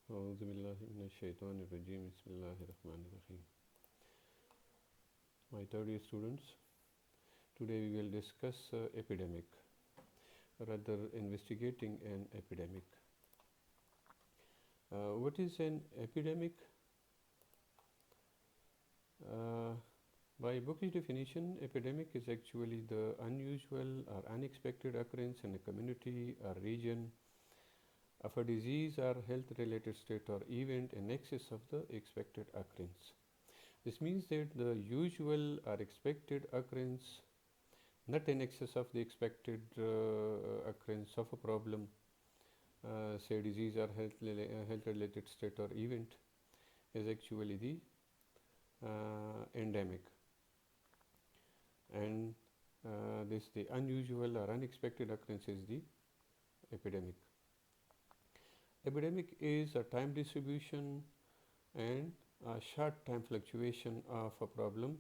أعوذ بالله من الشيطان الرجيم بسم الله الرحمن الرحيم. My third year students, today we will discuss epidemic, rather investigating an epidemic. What is an epidemic? Uh, by bookish definition, epidemic is actually the unusual or unexpected occurrence in a community or region of a disease or health related state or event in excess of the expected occurrence. This means that the usual or expected occurrence, not in excess of the expected occurrence of a problem, say disease or health related state or event, is actually the endemic. And this the unusual or unexpected occurrence is the epidemic. Epidemic is a time distribution and a short time fluctuation of a problem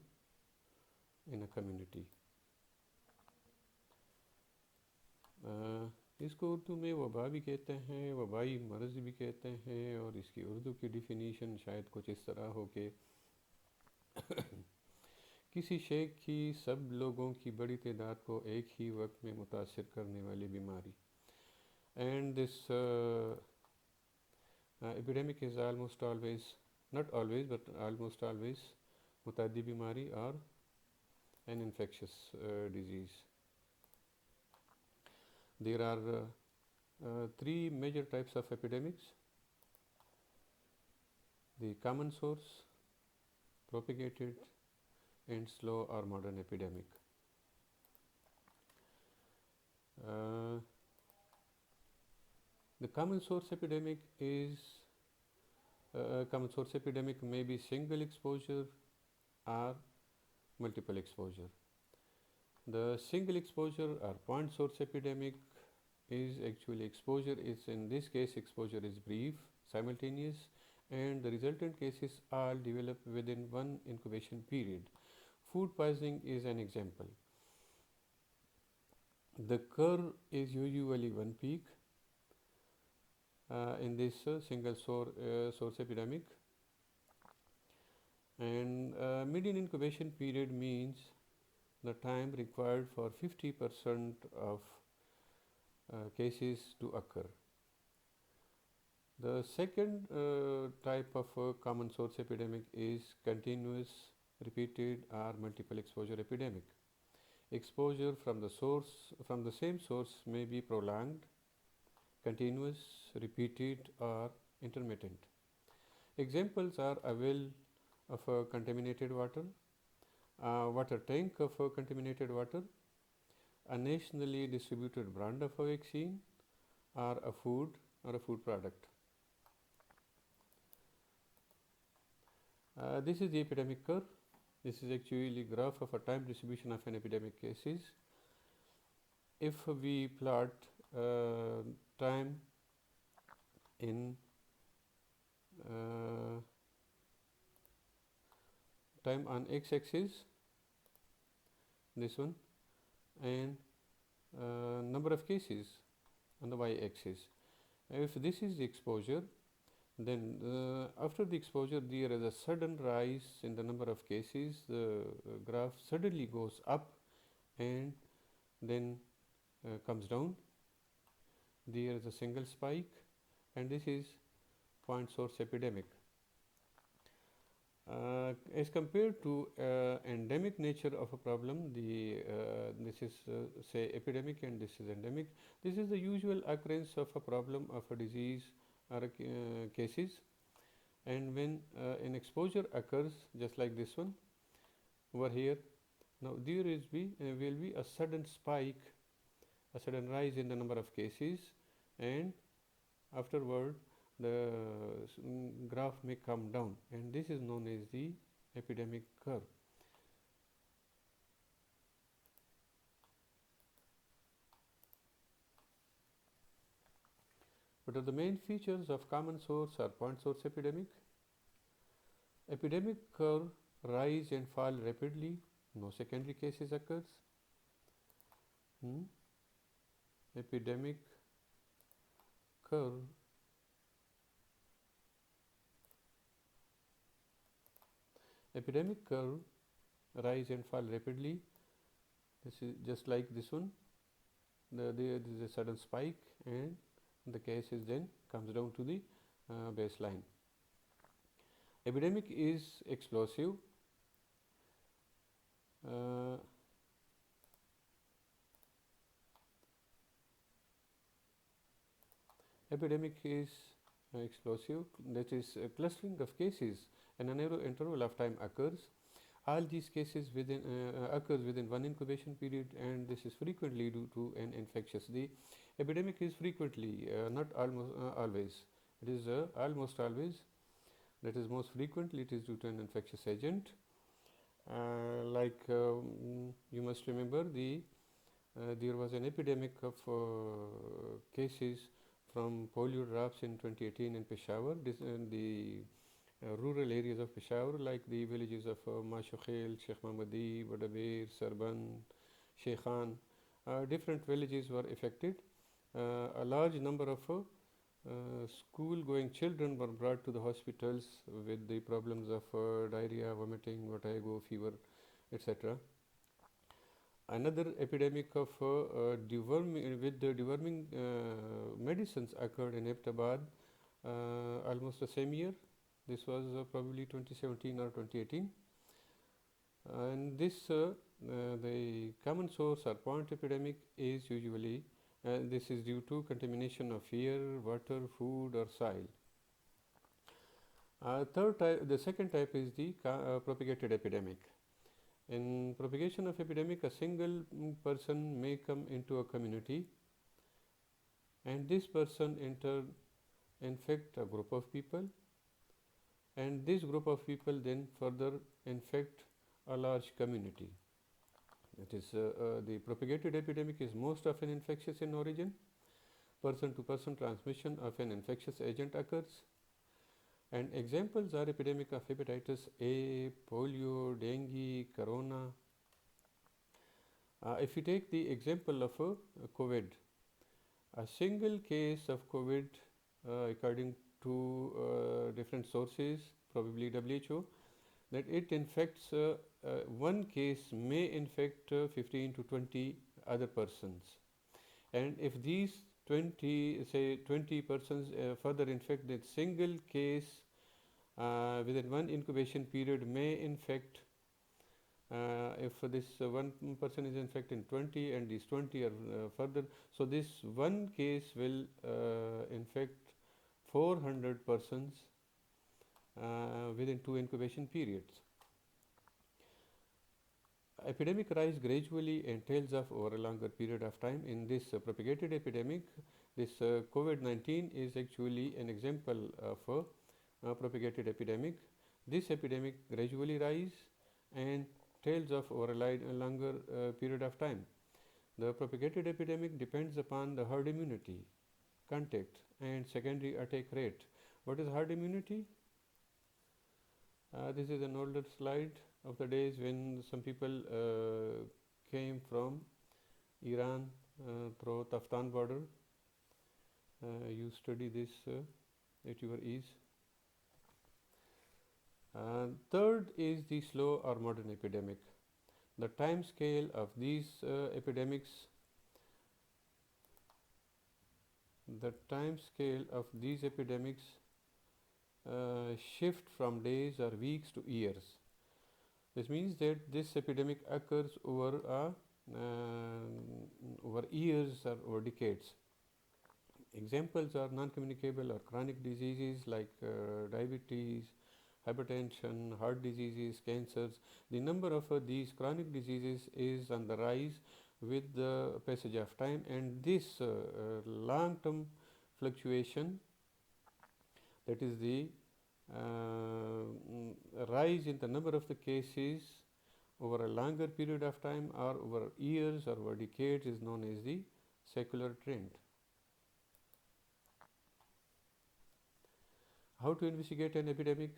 in a community. इसको उर्दू में वबा भी कहते हैं, वबाई मर्ज़ भी कहते हैं, और इसकी उर्दू की डिफिनीशन शायद कुछ इस तरह हो कि किसी शय की सब लोगों की बड़ी तादाद को एक ही वक्त में मुतासिर करने वाली बीमारी. And this epidemic is almost always, not always but almost always, मुतादी बीमारी और an infectious disease. There are three major types of epidemics: the common source, propagated, and slow or modern epidemic. The common source epidemic is common source epidemic may be single exposure or multiple exposure. The single exposure or point source epidemic is actually exposure is, in this case, exposure is brief, simultaneous, and the resultant cases all develop within one incubation period. Food poisoning is an example. The curve is usually one peak in this single source epidemic, and median incubation period means the time required for 50% of cases to occur. The second type of common source epidemic is continuous, repeated, or multiple exposure epidemic. Exposure from the same source may be prolonged, continuous, repeated, or intermittent. Examples are a well of contaminated water, a water tank of contaminated water, a nationally distributed brand of a vaccine, or a food product. This is the epidemic curve. This is actually graph of a time distribution of an epidemic cases. If we plot time in time on x-axis, this one, and number of cases on the y-axis. If this is the exposure, then after the exposure there is a sudden rise in the number of cases. The graph suddenly goes up and then comes down. There is a single spike, and this is point source epidemic. As compared to endemic nature of a problem, this is say epidemic and this is endemic. This is the usual occurrence of a problem of a disease or cases, and when an exposure occurs just like this one over here, now there will be a sudden spike, a sudden rise in the number of cases, and afterward the graph may come down, and this is known as the epidemic curve. What are the main features of common source or point source epidemic? Epidemic curve rise and fall rapidly, no secondary cases occurs. Epidemic curve Epidemic curve rise and fall rapidly. This is just like this one. There is a sudden spike, and the case is then comes down to the baseline. Epidemic is explosive. Uh, Epidemic is explosive, that is, a clustering of cases and a narrow interval of time occurs. All these cases occurs within one incubation period, and this is frequently due to an infectious. The epidemic is frequently, not almost always. It is almost always. That is most frequently it is due to an infectious agent. You must remember there was an epidemic of cases from polio drops in 2018 in Peshawar. This in the rural areas of Peshawar, like the villages of Mashukhail, Sheikh Mahmadi, Badabir, Sarban, Sheikhan. Different villages were affected. A large number of school-going children were brought to the hospitals with the problems of diarrhea, vomiting, vertigo, fever, etc. Another epidemic of with the deworming medicines occurred in Abbottabad almost the same year. This was probably 2017 or 2018. And the common source or point epidemic is usually this is due to contamination of air, water, food, or soil. The second type is the propagated epidemic. In propagation of epidemic, a single person may come into a community, and this person in turn infect a group of people, and this group of people then further infect a large community. It is the propagated epidemic is most often infectious in origin. Person to person transmission of an infectious agent occurs, and examples are epidemic of hepatitis A, polio, dengue, corona. If we take the example of COVID, a single case of COVID, according to different sources, probably WHO, that it infects one case may infect 15 to 20 other persons, and if these 20 persons further infect, that single case within one incubation period may infect if this one person is infected in 20 and these 20 are further, so this one case will infect 400 persons within 2 incubation periods. Epidemic rise gradually and tails off over a longer period of time. In this propagated epidemic, this COVID-19 is actually an example of a propagated epidemic. This epidemic gradually rise and tails off over a longer period of time. The propagated epidemic depends upon the herd immunity, contact, and secondary attack rate. What is herd immunity? This is an older slide of the days when some people came from Iran through Taftan border. You study this at your ease. Third is the slow or modern epidemic. The time scale of these epidemics shift from days or weeks to years. This means that this epidemic occurs over years or over decades. Examples are non-communicable or chronic diseases like diabetes, hypertension, heart diseases, cancers. The number of these chronic diseases is on the rise with the passage of time, and this long-term fluctuation, that is the rise in the number of the cases over a longer period of time or over years or over decades, is known as the secular trend. How to investigate an epidemic?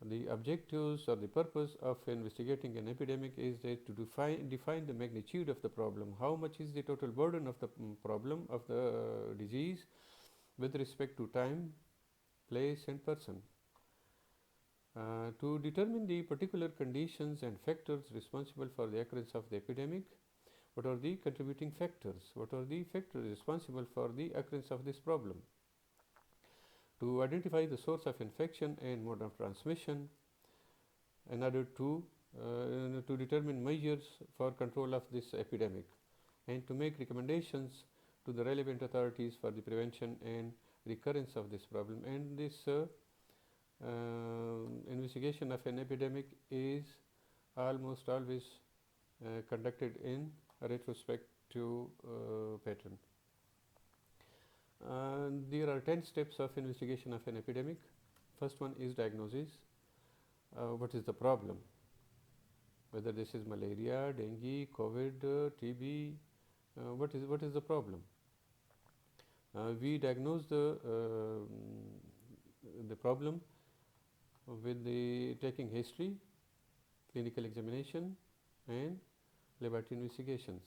The objectives or the purpose of investigating an epidemic is that to define the magnitude of the problem. How much is the total burden of the problem of the disease with respect to time, place, and person? To determine the particular conditions and factors responsible for the occurrence of the epidemic, what are the contributing factors? What are the factors responsible for the occurrence of this problem? To identify the source of infection and mode of transmission, in order to determine measures for control of this epidemic, and to make recommendations to the relevant authorities for the prevention and recurrence of this problem. And this investigation of an epidemic is almost always conducted in a retrospective pattern. There are 10 steps of investigation of an epidemic. First one is diagnosis. What is the problem? Whether this is malaria, dengue, COVID, TB, what is the problem? We diagnose the problem with the taking history, clinical examination, and laboratory investigations.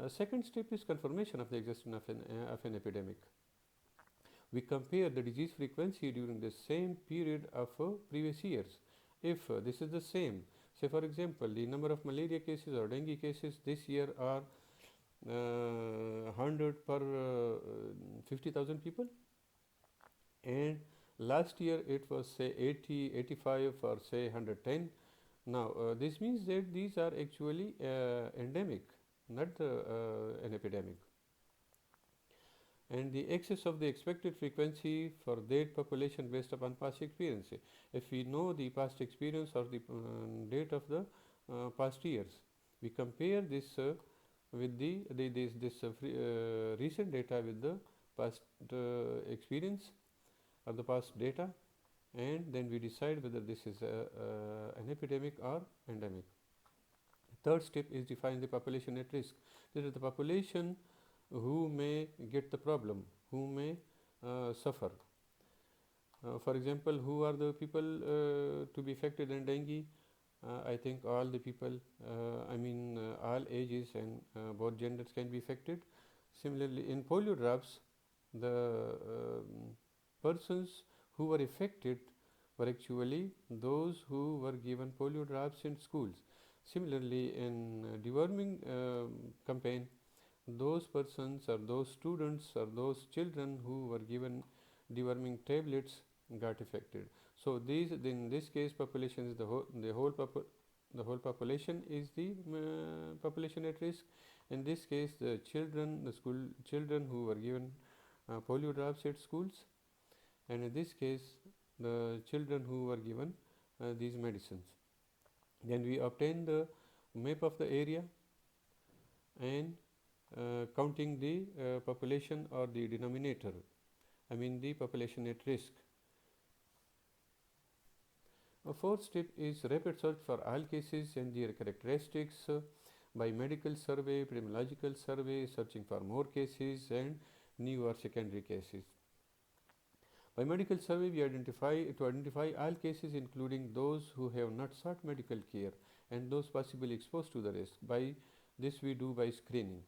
Second step is confirmation of the existence of an epidemic. We compare the disease frequency during the same period of previous years. If this is the same, say for example, the number of malaria cases or dengue cases this year are 100 per 50,000 people, and last year it was say 80, 85 or say 110. Now this means that these are actually endemic, not an epidemic. And the excess of the expected frequency for that population based upon past experience. If we know the past experience or the date of the past years, we compare this with recent data with the past experience or the past data, and then we decide whether this is an epidemic or endemic. Third step is define the population at risk. This is the population who may get the problem, who may suffer. For example, who are the people to be affected in dengue? I think all the people, all ages and both genders can be affected. Similarly, in polio drops, the persons who were affected were actually those who were given polio drops in schools. Similarly, in deworming campaign, those persons or those students or those children who were given deworming tablets got affected. So these, in this case, population is the whole population is the population at risk. In this case, the children, the school children who were given polio drops at schools, and in this case, the children who were given these medicines. Then we obtain the map of the area and counting the population or the denominator, the population at risk. A fourth step is rapid search for all cases and their characteristics by medical survey, epidemiological survey, searching for more cases and new or secondary cases. By medical survey, we identify all cases, including those who have not sought medical care and those possibly exposed to the risk. By this, we do by screening.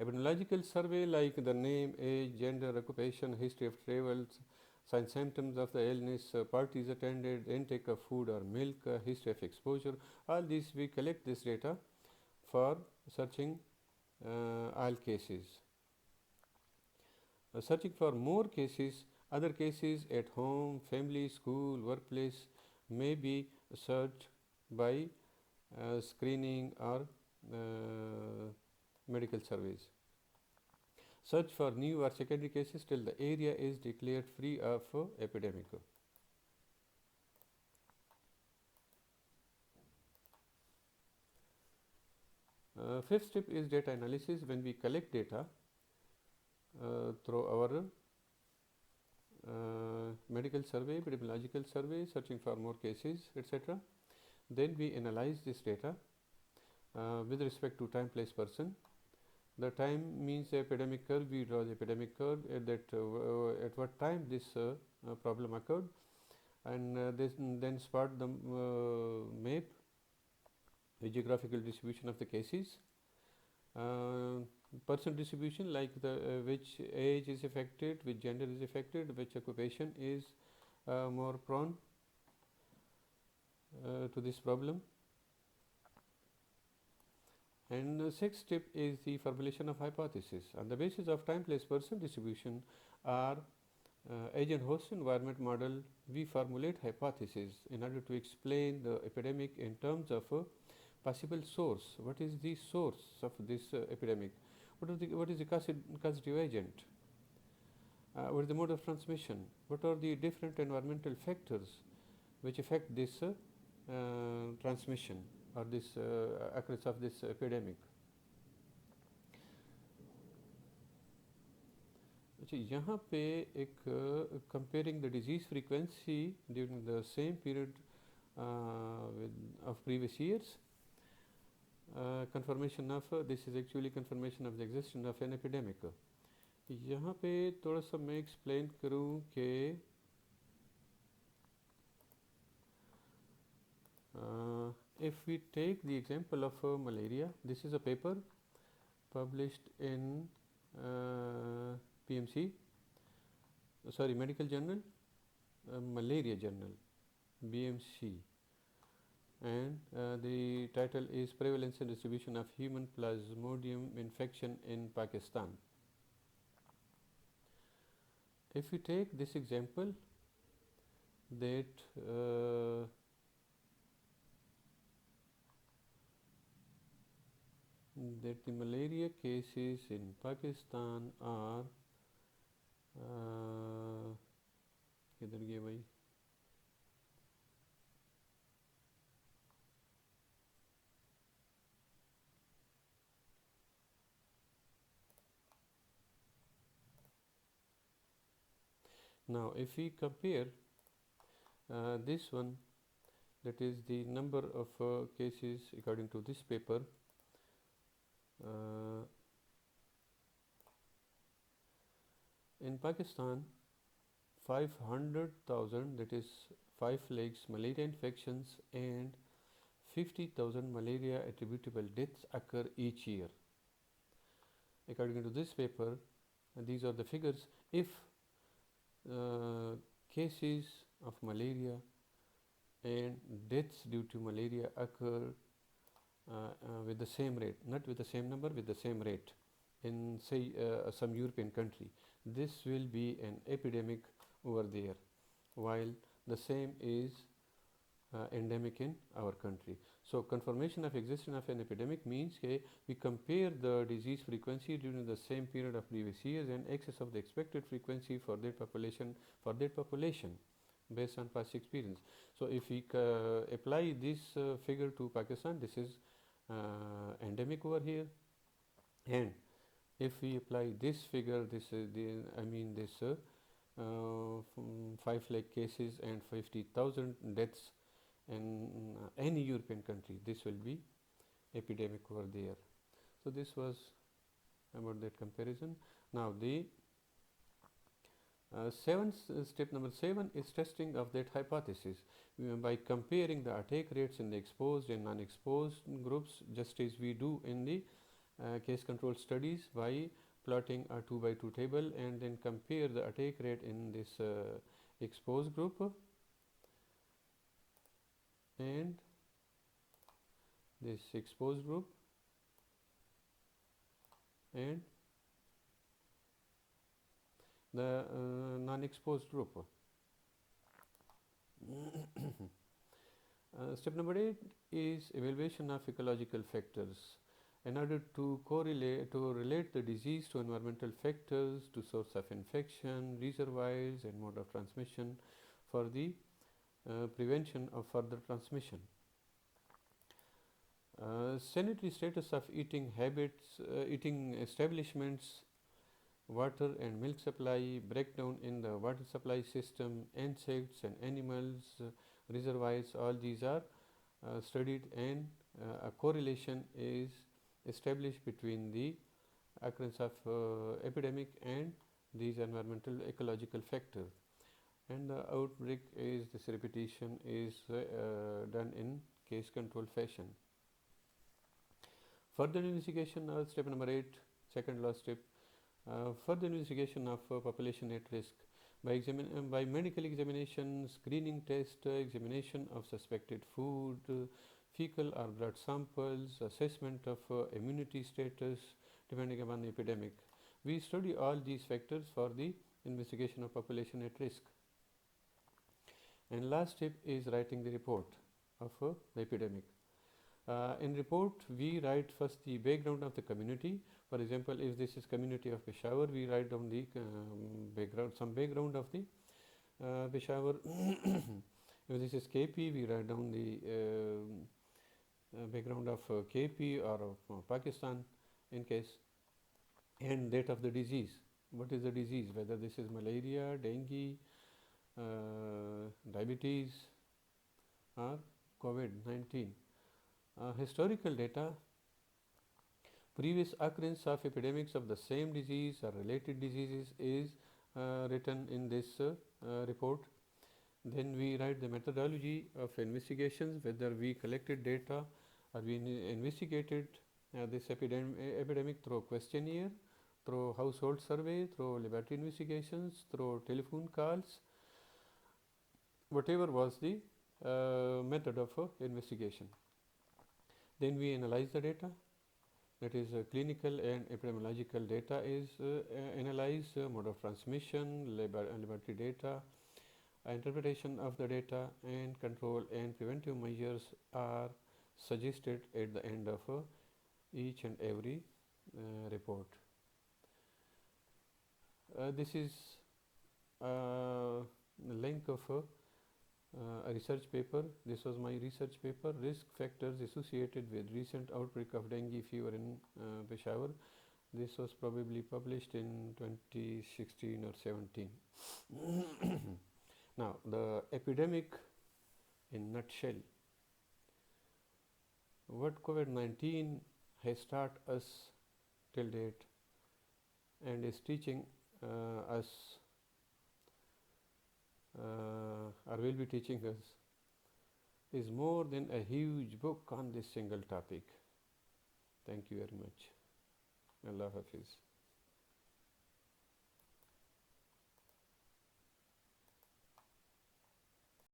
Epidemiological survey, like the name, age, gender, occupation, history of travel, signs, symptoms of the illness, parties attended, intake of food or milk, history of exposure. All these, we collect this data for searching all cases. Searching for more cases, other cases at home, family, school, workplace may be searched by screening or medical surveys. Search for new or secondary cases till the area is declared free of epidemic. Fifth step is data analysis. When we collect data through our medical survey, epidemiological survey, searching for more cases, etc., then we analyze this data with respect to time, place, person. The time means the epidemic curve. We draw the epidemic curve at what time this problem occurred, and then spot the map, the geographical distribution of the cases. Person distribution, like which age is affected, which gender is affected, which occupation is more prone, to this problem. And sixth step is the formulation of hypothesis. On the basis of time, place, person distribution or agent host environment model, we formulate hypotheses in order to explain the epidemic in terms of a possible source. What is the source of this epidemic? What is the causative agent? What is the mode of transmission? What are the different environmental factors which affect this transmission or this occurrence of this epidemic? अच्छा, यहाँ पे एक comparing the disease frequency during the same period of previous years, confirmation of this is actually confirmation of the existence of an epidemic. यहाँ पे थोड़ा सा मैं explain करूँ कि if we take the example of malaria, this is a paper published in PMC, sorry, medical journal, malaria journal, BMC, and the title is Prevalence and Distribution of Human Plasmodium Infection in Pakistan. If we take this example that the malaria cases in Pakistan are किधर गए भाई? Now if we compare this one, that is the number of cases according to this paper, in Pakistan 500,000, that is 5 lakhs malaria infections and 50,000 malaria attributable deaths occur each year. According to this paper, these are the figures. If cases of malaria and deaths due to malaria occur with the same rate, not with the same number, with the same rate in say some European country, this will be an epidemic over there, while the same is endemic in our country. So confirmation of existence of an epidemic means that we compare the disease frequency during the same period of previous years and excess of the expected frequency for that population based on past experience. So if we apply this figure to Pakistan, this is endemic over here, and if we apply this figure, this is this 5 lakh cases and 50,000 deaths in any European country, this will be epidemic over there. So this was about that comparison. Now the step number 7 is testing of that hypothesis by comparing the attack rates in the exposed and non-exposed groups, just as we do in the case control studies by plotting a 2 by 2 table and then compare the attack rate in this exposed group and this exposed group and the non-exposed group. Step number 8 is evaluation of ecological factors. In order to relate the disease to environmental factors, to source of infection, reservoirs and mode of transmission for the prevention of further transmission. Sanitary status of eating habits, eating establishments, water and milk supply, breakdown in the water supply system, insects and animals, reservoirs, all these are studied, and a correlation is established between the occurrence of epidemic and these environmental ecological factors. And the outbreak is, this repetition is done in case control fashion. Further investigation of step number 8, second last step, further investigation of population at risk. by medical examination, screening test, examination of suspected food, fecal or blood samples, assessment of immunity status depending upon the epidemic. We study all these factors for the investigation of population at risk. And last step is writing the report of the epidemic. In report, we write first the background of the community. For example, if this is community of Peshawar, we write down the some background of the Peshawar. If this is KP, we write down the background of KP or of Pakistan in case, and date of the disease. What is the disease? Whether this is malaria, dengue, diabetes, or COVID-19. Historical data. Previous occurrence of epidemics of the same disease or related diseases is written in this report. Then we write the methodology of investigations, whether we collected data or we investigated this epidemic through questionnaire, through household survey, through laboratory investigations, through telephone calls, whatever was the method of investigation. Then we analyze the data, that is clinical and epidemiological data is analyzed, mode of transmission, laboratory data, interpretation of the data, and control and preventive measures are suggested at the end of each and every report. This is a link of a research paper. This was my research paper, Risk Factors Associated with Recent Outbreak of Dengue Fever in Peshawar. This was probably published in 2016 or 17. Now, the epidemic in nutshell. What COVID-19 has taught us till date and is teaching us or will be teaching us is more than a huge book on this single topic. Thank you very much. Allah Hafiz.